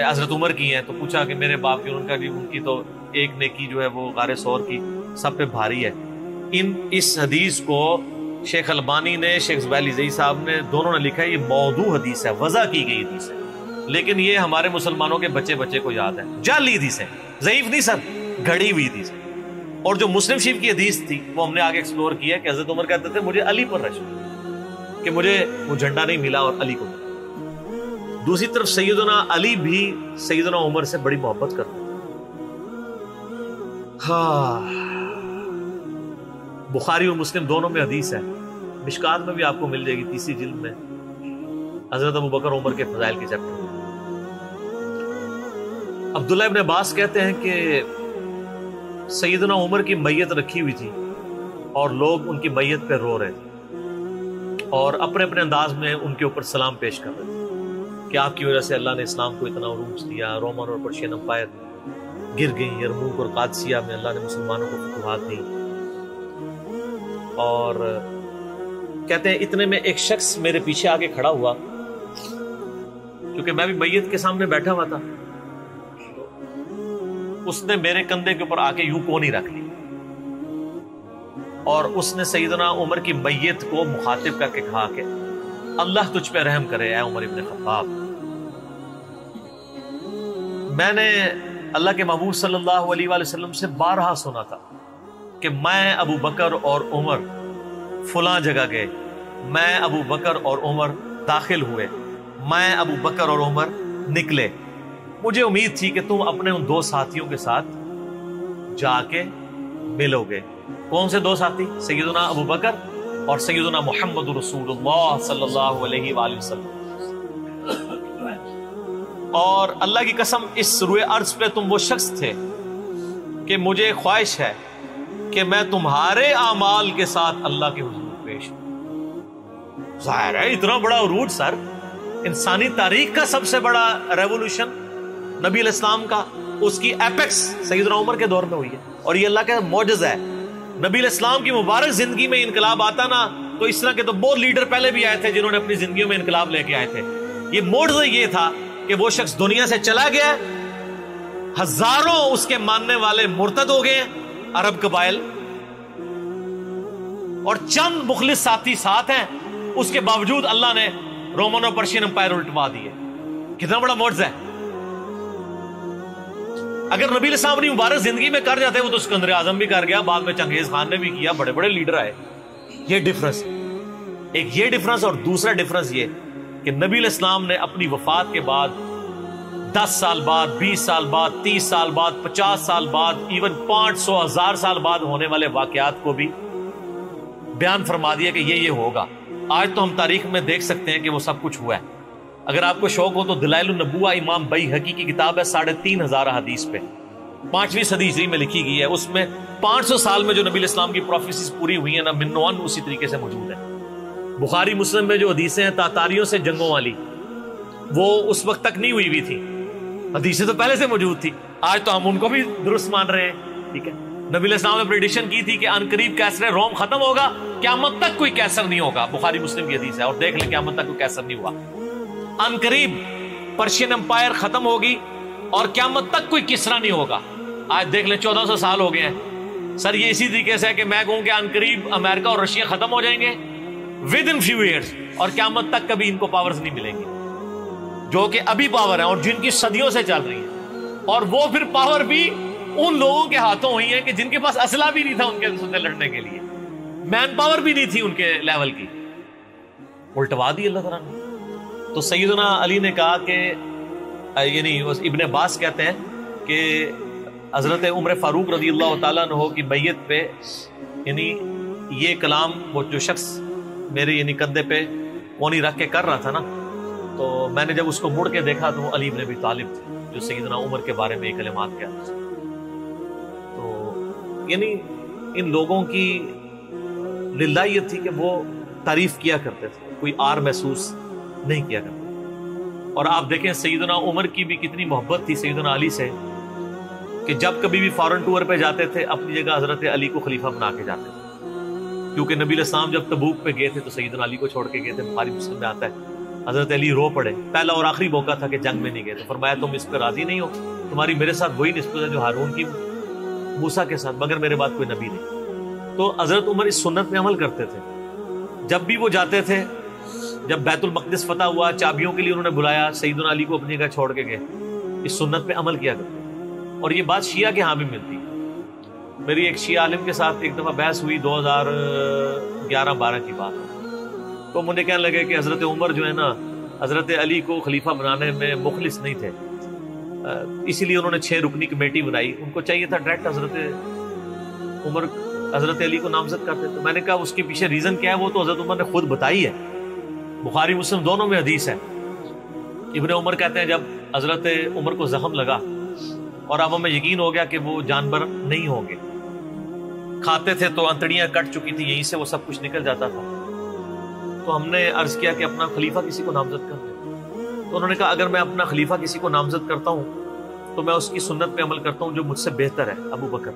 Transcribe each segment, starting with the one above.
حضرت عمر کی ہیں تو پوچھا کہ میرے باپ کی، ان کا ان کی تو ایک نیکی جو ہے وہ غار ثور کی سب پہ بھاری ہے۔ اس حدیث کو شیخ البانی نے، شیخ زبیل زئی صاحب نے، دونوں نے لکھا ہے یہ موضوع حدیث ہے، وضع کی گئی حدیث ہے، لیکن یہ ہمارے مسلمانوں کے بچے کو یاد ہے، جعلی حدیث ہے، ضعیف نہیں سر، گھڑی ہوئی حدیث ہے۔ اور جو مسلم شریف کی حدیث تھی وہ ہم نے آگے ایکسپلور کیا کہ حضرت عمر کہتے تھے مجھے علی پر رش کہ مجھے وہ جھنڈا نہیں ملا اور علی کو ملا۔ دوسری طرف سیدنا علی بھی سیدنا عمر سے بڑی محبت کرتے ہیں۔ بخاری اور مسلم دونوں میں حدیث ہے، مشکات میں بھی آپ کو مل جائے گی 3 جلد میں، حضرت ابو بکر عمر کے فضائل کے چیپٹر میں۔ عبداللہ ابن عباس کہتے ہیں کہ سیدنا عمر کی میت رکھی ہوئی تھی اور لوگ ان کی میت پہ رو رہے تھے اور اپنے اپنے انداز میں ان کے اوپر سلام پیش کر رہے تھے کہ آپ کی وجہ سے اللہ نے اسلام کو اتنا عروج دیا، رومن اور پرشین امپائر گر گئی، یرموک اور قادسیہ میں اللہ نے مسلمانوں کو فتوحات دی۔ اور کہتے ہیں اتنے میں ایک شخص میرے پیچھے آگے کھڑا ہوا، کیونکہ میں بھی میت کے سامنے بیٹھا ہوا تھا، اس نے میرے کندھے کے اوپر آ کے یوں کونی رکھ لی اور اس نے سیدنا عمر کی میت کو مخاطب کر کے کہا کہ اللہ تجھ پہ رحم کرے اے عمر ابن خطاب۔ میں نے اللہ کے محبوب صلی اللہ علیہ وآلہ وسلم سے بارہا سنا تھا کہ میں ابو بکر اور عمر فلاں جگہ گئے، میں ابو بکر اور عمر داخل ہوئے، میں ابو بکر اور عمر نکلے، مجھے امید تھی کہ تم اپنے ان 2 ساتھیوں کے ساتھ جا کے ملو گے۔ کون سے 2 ساتھی؟ سیدنا ابو بکر اور سیدنا محمد رسول اللہ صلی اللہ علیہ وآلہ وسلم۔ اور اللہ کی قسم اس روئے ارض پہ تم وہ شخص تھے کہ مجھے خواہش ہے کہ میں تمہارے اعمال کے ساتھ اللہ کے حضور پیش ہوں۔ ظاہر ہے اتنا بڑا عروج سر، انسانی تاریخ کا سب سے بڑا ریولوشن نبی علیہ السلام کا، اس کی ایپیکس سیدنا عمر کے دور میں ہوئی ہے، اور یہ اللہ کا معجزہ ہے۔ نبی علیہ السلام کی مبارک زندگی میں انقلاب آتا نا تو اس طرح کے تو بہت لیڈر پہلے بھی آئے تھے جنہوں نے اپنی زندگیوں میں انقلاب لے کے آئے تھے۔ یہ معجزہ یہ تھا کہ وہ شخص دنیا سے چلا گیا، ہزاروں اس کے ماننے والے مرتد ہو گئے عرب قبائل، اور چند مخلص ساتھی ساتھ ہیں، اس کے باوجود اللہ نے رومن اور پرشین امپائر الٹوا دیے۔ کتنا بڑا معجزہ ہے۔ اگر نبی علیہ السلام اپنی مبارک زندگی میں کر جاتے، وہ تو سکندر اعظم بھی کر گیا، بعد میں چنگیز خان نے بھی کیا، بڑے بڑے لیڈر آئے۔ یہ ڈفرنس، ایک یہ ڈفرنس، اور دوسرا ڈفرنس یہ کہ نبی علیہ السلام نے اپنی وفات کے بعد 10 سال بعد، 20 سال بعد، 30 سال بعد، 50 سال بعد، ایون 500 1000 سال بعد ہونے والے واقعات کو بھی بیان فرما دیا کہ یہ ہوگا۔ آج تو ہم تاریخ میں دیکھ سکتے ہیں کہ وہ سب کچھ ہوا ہے۔ اگر آپ کو شوق ہو تو دلائل النبوہ امام بیہقی کی کتاب ہے، 3500 حدیث پہ، 5ویں صدی ہجری میں لکھی گئی ہے۔ اس میں 500 سال میں جو نبی علیہ السلام کی پروفیسیز پوری ہوئی ہیں نا، منوان اسی طریقے سے موجود ہے۔ بخاری مسلم میں جو حدیثیں ہیں تاتاریوں سے جنگوں والی، وہ اس وقت تک نہیں ہوئی تھی، حدیثیں تو پہلے سے موجود تھی، آج تو ہم ان کو بھی درست مان رہے ہیں۔ ٹھیک ہے، نبی علیہ السلام نے پریڈکشن کی تھی کہ ان قریب کیسر روم ختم ہوگا، قیامت تک کوئی کیسر نہیں ہوگا۔ بخاری مسلم کی حدیث ہے، اور دیکھ لیں قیامت تک کوئی کیسر نہیں ہوا۔ ان قریب پرشین امپائر ختم ہوگی اور قیامت تک کوئی کسرا نہیں ہوگا۔ آج دیکھ لیں 1400 سال ہو گئے ہیں سر۔ یہ اسی طریقے سے ہے کہ میں کہوں کہ ان قریب امریکہ اور رشیا ختم ہو جائیں گے ود ان فیو ایئرز، اور قیامت تک کبھی ان کو پاورز نہیں ملیں گی جو کہ ابھی پاور ہیں اور جن کی صدیوں سے چل رہی ہیں، اور وہ پھر پاور بھی ان لوگوں کے ہاتھوں ہوئی ہے کہ جن کے پاس اسلحہ بھی نہیں تھا ان کے ساتھ لڑنے کے لیے، مین پاور بھی نہیں تھی ان کے لیول کی، الٹوا دی اللہ تعالیٰ نے۔ تو سیدنا علی نے کہا کہ یعنی ابن عباس کہتے ہیں کہ حضرت عمر فاروق رضی اللہ تعالیٰ عنہ کی بیعت پہ یعنی یہ کلام وہ جو شخص میرے یعنی کندھے پہ کونی رکھ کے کر رہا تھا نا، تو میں نے جب اس کو مڑ کے دیکھا تو وہ علی بن ابی طالب تھے جو سیدنا عمر کے بارے میں یہ کلمات کہتے تھے۔ تو یعنی ان لوگوں کی للہ یہ تھی کہ وہ تعریف کیا کرتے تھے، کوئی آر محسوس نہیں کیا کرتے۔ اور آپ دیکھیں سیدنا عمر کی بھی کتنی محبت تھی سیدنا علی سے کہ جب کبھی بھی فارن ٹور پہ جاتے تھے اپنی جگہ حضرت علی کو خلیفہ بنا کے جاتے تھے، کیونکہ نبی علیہ السلام جب تبوک پہ گئے تھے تو سیدنا علی کو چھوڑ کے گئے تھے، بخاری مسلم میں آتا ہے حضرت علی رو پڑے. پہلا اور آخری موقع تھا کہ جنگ میں نہیں گئے. تو فرمایا تم اس پہ راضی نہیں ہو؟ تمہاری میرے ساتھ وہی نسبت ہے جو ہارون کی موسیٰ کے ساتھ، مگر میرے بعد کوئی نبی نہیں. تو حضرت عمر اس سنت پہ عمل کرتے تھے. جب بھی وہ جاتے تھے، جب بیت المقدس فتح ہوا، چابیوں کے لیے انہوں نے بلایا، سیدنا علی کو اپنی جگہ چھوڑ کے گئے. اس سنت پہ عمل کیا کرتے. اور یہ بات شیعہ کے ہاں بھی ملتی ہے. میری ایک شیعہ عالم کے ساتھ ایک دفعہ بحث ہوئی، 2011-12 کی بات ہے. تو مجھے کہنے لگے کہ حضرت عمر جو ہے نا، حضرت علی کو خلیفہ بنانے میں مخلص نہیں تھے، اسی لیے انہوں نے 6 رکنی کمیٹی بنائی. ان کو چاہیے تھا ڈائریکٹ حضرت عمر حضرت علی کو نامزد کرتے. تو میں نے کہا اس کے پیچھے ریزن کیا ہے؟ وہ تو حضرت عمر نے خود بتائی ہے، بخاری مسلم دونوں میں حدیث ہے. ابن عمر کہتے ہیں جب حضرت عمر کو زخم لگا اور اب ہمیں یقین ہو گیا کہ وہ جانور نہیں ہوں گے، کھاتے تھے تو انتڑیاں کٹ چکی تھی، یہیں سے وہ سب کچھ نکل جاتا تھا. تو ہم نے عرض کیا کہ اپنا خلیفہ کسی کو نامزد کر دیں. تو انہوں نے کہا اگر میں اپنا خلیفہ کسی کو نامزد کرتا ہوں تو میں اس کی سنت پہ عمل کرتا ہوں جو مجھ سے بہتر ہے، ابو بکر.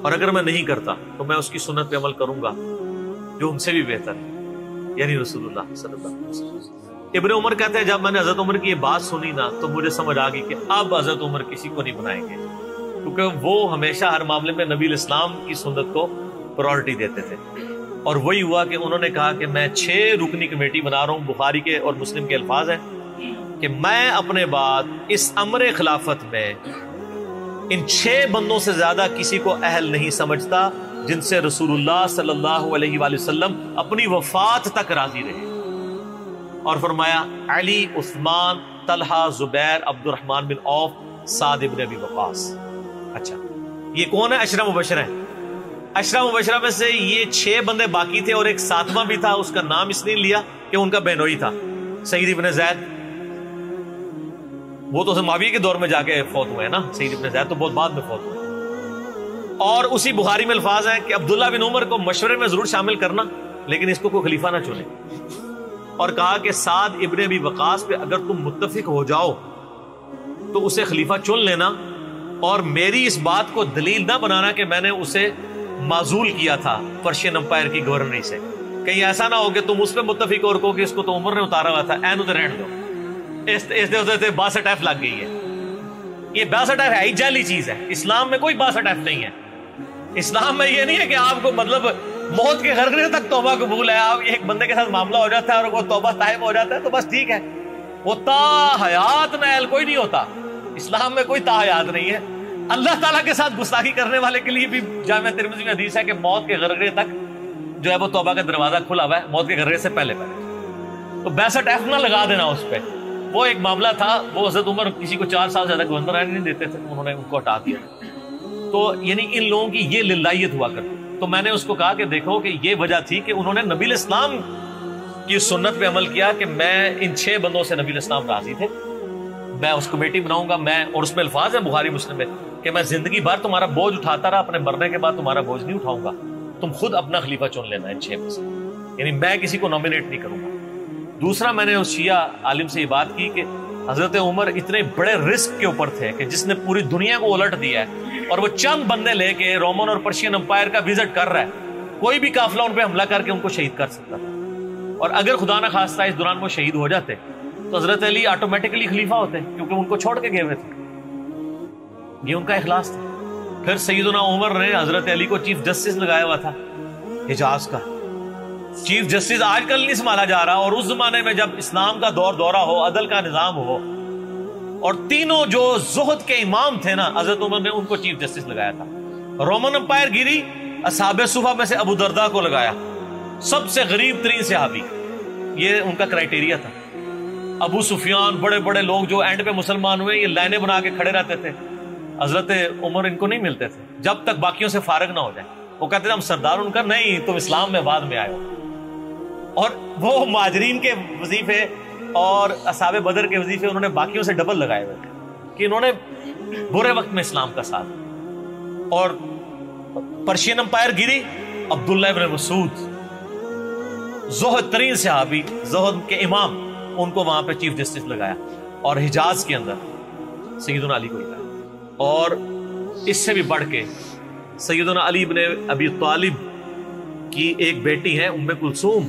اور اگر میں نہیں کرتا تو میں اس کی سنت پہ عمل کروں گا جو ان سے بھی بہتر ہے، یعنی رسول اللہ صلی اللہ علیہ وسلم. ابن عمر کہتے ہیں جب میں نے حضرت عمر کی یہ بات سنی نا تو مجھے سمجھ آ گئی کہ اب حضرت عمر کسی کو نہیں بنائیں گے، کیونکہ وہ ہمیشہ ہر معاملے میں نبی الاسلام کی سنت کو پرائورٹی دیتے تھے. اور وہی ہوا کہ انہوں نے کہا کہ میں 6 رکنی کمیٹی بنا رہا ہوں. بخاری کے اور مسلم کے الفاظ ہیں کہ میں اپنے بعد اس امر خلافت میں ان 6 بندوں سے زیادہ کسی کو اہل نہیں سمجھتا جن سے رسول اللہ صلی اللہ علیہ وآلہ وسلم اپنی وفات تک راضی رہے. اور فرمایا علی، عثمان، طلحہ، زبیر، عبد الرحمن بن عوف، سعد بن ابی وقاص. اچھا یہ کون ہے؟ عشرہ مبشرہ ہیں. عشرہ مبشرہ میں سے یہ 6 بندے باقی تھے اور ایک 7واں بھی تھا. اس کا نام اس نے لیا کہ ان کا بہنوئی تھا، سعید ابن زید. وہ تو معاویہ کے دور میں جا کے فوت ہوئے ہیں نا، سعید ابن زید تو بہت بعد میں فوت ہوئے. اور اسی بخاری میں الفاظ ہیں کہ عبداللہ بن عمر کو مشورے میں ضرور شامل کرنا لیکن اس کو کوئی خلیفہ نہ چنے. اور کہا کہ سعد ابن ابی وقاص پہ اگر تم متفق ہو جاؤ تو اسے خلیفہ چن لینا، اور میری اس بات کو دلیل نہ بنانا کہ میں نے اسے معزول کیا تھا پرشین امپائر کی گورنری سے. کہیں ایسا نہ ہو کہ تم اس پہ متفق اور کہو کہ اس کو تو عمر نے اتارا ہوا تھا، این ادھر رہنے دو. اس دے ادھر 62 ایف لگ گئی ہے. یہ 62 ایف ہے جعلی چیز ہے. اسلام میں کوئی 62 ایف نہیں ہے. اسلام میں یہ نہیں ہے کہ آپ کو مطلب موت کے غرغرے تک توبہ قبول ہے. آپ ایک بندے کے ساتھ معاملہ ہو جاتا ہے اور وہ توبہ طائب ہو جاتا ہے تو بس ٹھیک ہے. وہ تا حیات نائل کوئی نہیں ہوتا. اسلام میں کوئی تا حیات نہیں ہے. اللہ تعالیٰ کے ساتھ گستاخی کرنے والے کے لیے بھی جامعہ ترمذی میں حدیث ہے کہ موت کے غرغرے تک جو ہے وہ توبہ کا دروازہ کھلا ہوا ہے، موت کے غرغرے سے پہلے. تو 62 ایف نہ لگا دینا اس پہ. وہ ایک معاملہ تھا، وہ حضرت عمر کسی کو 4 سال زیادہ گورنر رہنے نہیں دیتے تھے، انہوں نے ان کو ہٹا دیا. تو یعنی ان لوگوں کی یہ للہیت ہوا کرتی. تو میں نے اس کو کہا کہ دیکھو کہ یہ وجہ تھی کہ انہوں نے نبی الاسلام کی سنت پہ عمل کیا کہ میں ان 6 بندوں سے نبی الاسلام راضی تھے، میں اس کمیٹی بناؤں گا. میں اور اس میں الفاظ ہیں بخاری مسلم میں کہ میں زندگی بھر تمہارا بوجھ اٹھاتا رہا، اپنے مرنے کے بعد تمہارا بوجھ نہیں اٹھاؤں گا، تم خود اپنا خلیفہ چن لینا ان 6 میں سے، یعنی میں کسی کو نامینیٹ نہیں کروں گا. دوسرا میں نے اس شیعہ عالم سے یہ بات کی کہ حضرت عمر اتنے بڑے رسک کے اوپر تھے کہ جس نے پوری دنیا کو الٹ دیا ہے اور وہ چند بندے لے کے رومن اور پرشین امپائر کا وزٹ کر رہا ہے. کوئی بھی قافلہ ان پہ حملہ کر کے ان کو شہید کر سکتا تھا. اور اگر خدا نہ خواستہ اس دوران وہ شہید ہو جاتے تو حضرت علی آٹومیٹکلی خلیفہ ہوتے کیونکہ ان کو چھوڑ کے گئے ہوئے تھے. یہ ان کا اخلاص تھا. پھر سیدنا عمر نے حضرت علی کو چیف جسٹس لگایا ہوا تھا حجاز کا. چیف جسٹس آج کل نہیں سنبھالا جا رہا، اور اس زمانے میں جب اسلام کا دور دورہ ہو، عدل کا نظام ہو، اور تینوں جو زہد کے امام تھے نا حضرت عمر نے ان کو چیف جسٹس لگایا تھا. رومن امپائر گری، اصحاب صفہ میں سے ابو درداء کو لگایا، سب سے غریب ترین صحابی. یہ ان کا کرائٹیریا تھا. ابو سفیان، بڑے بڑے لوگ جو اینڈ پہ مسلمان ہوئے، یہ لائنیں بنا کے کھڑے رہتے تھے. حضرت عمر ان کو نہیں ملتے تھے جب تک باقیوں سے فارغ نہ ہو جائے. وہ کہتے تھے ہم سردار. ان کا نہیں، تم اسلام میں بعد میں آئے ہو. اور وہ مہاجرین کے وظیفے اور اصحاب بدر کے وظیفے انہوں نے باقیوں سے ڈبل لگائے ہوئے تھے کہ انہوں نے برے وقت میں اسلام کا ساتھ. اور پرشین امپائر گری، عبداللہ ابن مسعود زہد ترین صحابی، زہد کے امام، ان کو وہاں پہ چیف جسٹس لگایا. اور حجاز کے اندر سیدنا علی کو لگایا. اور اس سے بھی بڑھ کے سیدنا علی ابن ابی طالب کی ایک بیٹی ہے ام کلثوم.